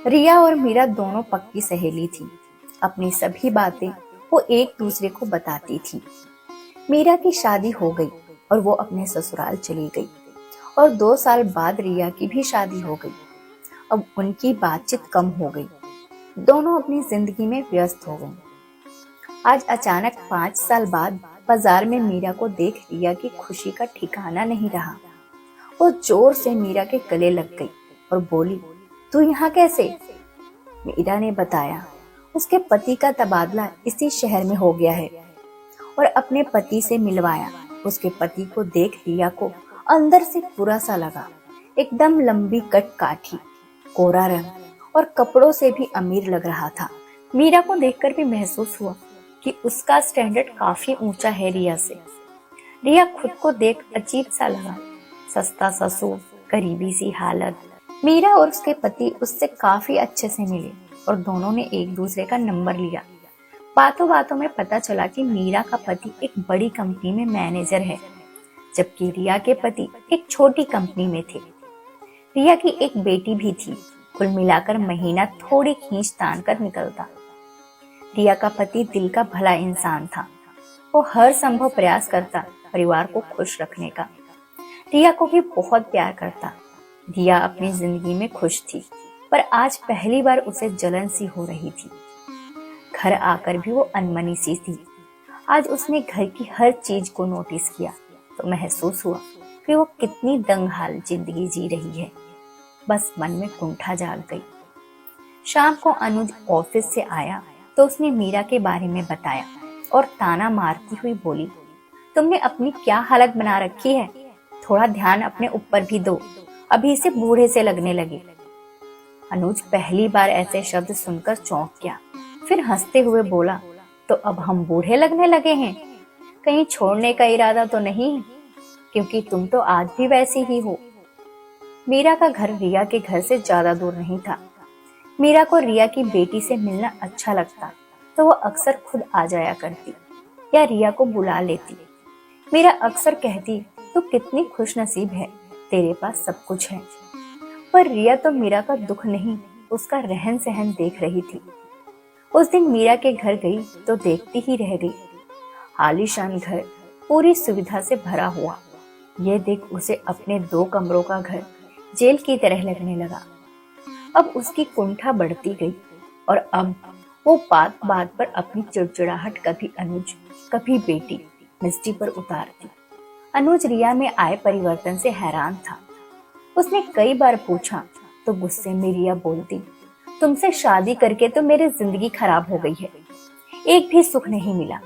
रिया और मीरा दोनों पक्की सहेली थी। अपनी सभी बातें वो एक दूसरे को बताती थी। मीरा की शादी हो गई और वो अपने ससुराल चली गई और 2 साल बाद रिया की भी शादी हो गई। अब उनकी बातचीत कम हो गई। दोनों अपनी जिंदगी में व्यस्त हो गई। आज अचानक 5 साल बाद बाजार में मीरा को देख रिया की खुशी का ठिकाना नहीं रहा। वो जोर से मीरा के गले लग गई और बोली, तू यहाँ कैसे? मीरा ने बताया, उसके पति का तबादला इसी शहर में हो गया है और अपने पति से मिलवाया। उसके पति को देख रिया को अंदर से बुरा सा लगा। एकदम लंबी कट काठी, कोरा रंग और कपड़ों से भी अमीर लग रहा था। मीरा को देखकर भी महसूस हुआ कि उसका स्टैंडर्ड काफी ऊंचा है रिया से। रिया खुद को देख अजीब सा लगा। सस्ता ससुर, गरीबी सी हालत। मीरा और उसके पति उससे काफी अच्छे से मिले और दोनों ने एक दूसरे का नंबर लिया। बातों बातों में पता चला कि मीरा का पति एक बड़ी कंपनी में मैनेजर है, जबकि रिया के पति एक छोटी कंपनी में थे। रिया की एक बेटी भी थी। कुल मिलाकर महीना थोड़ी खींच तान कर निकलता। रिया का पति दिल का भला इंसान था। वो हर संभव प्रयास करता परिवार को खुश रखने का। रिया को भी बहुत प्यार करता। रिया अपनी जिंदगी में खुश थी, पर आज पहली बार उसे जलन सी हो रही थी। घर आकर भी वो अनमनी सी थी। आज उसने घर की हर चीज को नोटिस किया तो महसूस हुआ कि वो कितनी दंगहाल जिंदगी जी रही है। बस मन में कुंठा जाग गई। शाम को अनुज ऑफिस से आया तो उसने मीरा के बारे में बताया और ताना मारती हुई बोली, तुमने अपनी क्या हालत बना रखी है? थोड़ा ध्यान अपने ऊपर भी दो, अभी इसे बूढ़े से लगने लगे। अनुज पहली बार ऐसे शब्द सुनकर चौंक गया, फिर हंसते हुए बोला, तो अब हम बूढ़े लगने लगे हैं? कहीं छोड़ने का इरादा तो नहीं? क्योंकि तुम तो आज भी वैसी ही हो। मीरा का घर रिया के घर से ज्यादा दूर नहीं था। मीरा को रिया की बेटी से मिलना अच्छा लगता तो वो अक्सर खुद आ जाया करती या रिया को बुला लेती। मीरा अक्सर कहती, तू कितनी खुशनसीब है, तेरे पास सब कुछ है। पर रिया तो मीरा का दुख नहीं, उसका रहन सहन देख रही थी। उस दिन मीरा के घर गई तो देखती ही रह गई। आलीशान घर पूरी सुविधा से भरा हुआ। यह देख उसे अपने 2 कमरों का घर जेल की तरह लगने लगा। अब उसकी कुंठा बढ़ती गई और अब वो बात बात पर अपनी चिड़चिड़ाहट कभी अनुज कभी बेटी मिस्टी पर उतारती। अनुज रिया में आए परिवर्तन से हैरान था। उसने कई बार पूछा तो गुस्से में रिया बोलती, तुमसे शादी करके तो मेरी जिंदगी खराब हो गई है, एक भी सुख नहीं मिला।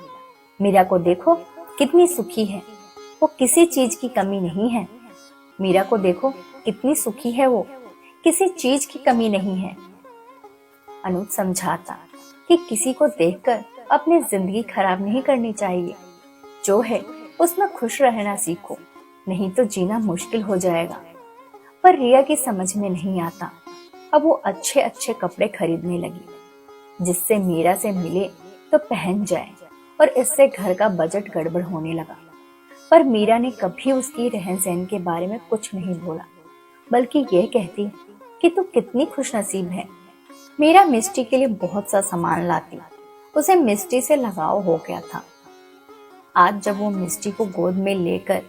मीरा को देखो कितनी सुखी है, वो किसी चीज की कमी नहीं है। मीरा को देखो कितनी सुखी है, वो किसी चीज की कमी नहीं है। अनुज समझाता कि किसी को देखकर अपनी जिंदगी खराब नहीं करनी चाहिए। जो है उसमें खुश रहना सीखो, नहीं तो जीना मुश्किल हो जाएगा। पर रिया की समझ में नहीं आता। अब वो अच्छे अच्छे कपड़े खरीदने लगी, जिससे मीरा से मिले तो पहन जाए, और इससे घर का बजट गड़बड़ होने लगा। पर मीरा ने कभी उसकी रहन सहन के बारे में कुछ नहीं बोला, बल्कि यह कहती कि तू कितनी खुशनसीब है। मीरा मिष्टी के लिए बहुत सा सामान लाती। उसे मिष्टी से लगाव हो गया था। आज जब वो मिष्टी को गोद में लेकर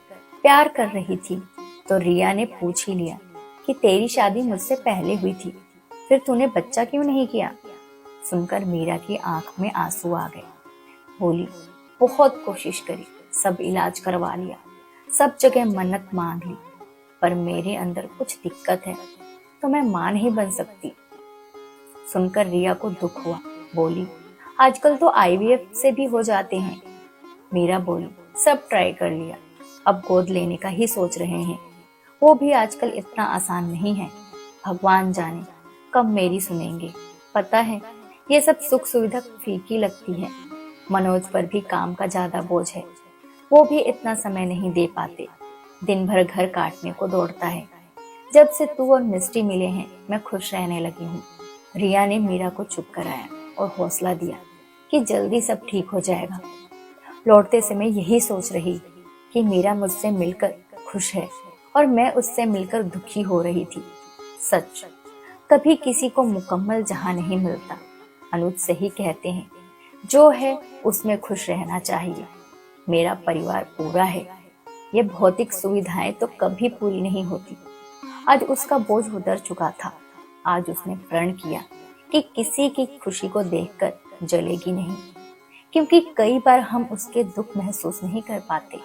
प्यार कर रही थी तो रिया ने पूछ ही लिया कि तेरी शादी मुझसे पहले हुई थी, फिर तूने बच्चा क्यों नहीं किया? सुनकर मीरा की आंख में आंसू आ गए। बोली, बहुत कोशिश करी, सब इलाज करवा लिया, सब जगह मन्नत मांग ली, पर मेरे अंदर कुछ दिक्कत है तो मैं मां नहीं बन सकती। सुनकर रिया को दुख हुआ। बोली, आजकल तो आईवीएफ से भी हो जाते हैं। मीरा बोली, सब ट्राई कर लिया, अब गोद लेने का ही सोच रहे हैं, वो भी आजकल इतना आसान नहीं है। भगवान जाने कब मेरी सुनेंगे। पता है ये सब सुख सुविधा फीकी लगती है। मनोज पर भी काम का ज्यादा बोझ है, वो भी इतना समय नहीं दे पाते, दिन भर घर काटने को दौड़ता है। जब से तू और मिस्टी मिले हैं मैं खुश रहने लगी हूँ। रिया ने मीरा को चुप कराया और हौसला दिया कि जल्दी सब ठीक हो जाएगा। लौटते समय यही सोच रही कि मीरा मुझसे मिलकर खुश है और मैं उससे मिलकर दुखी हो रही थी। सच, कभी किसी को मुकम्मल जहां नहीं मिलता। अनुज सही कहते हैं, जो है उसमें खुश रहना चाहिए। मेरा परिवार पूरा है। ये भौतिक सुविधाएं तो कभी पूरी नहीं होती। आज उसका बोझ उतर चुका था। आज उसने प्रण किया कि किसी की खुशी को देखकर जलेगी नहीं, क्योंकि कई बार हम उसके दुख महसूस नहीं कर पाते।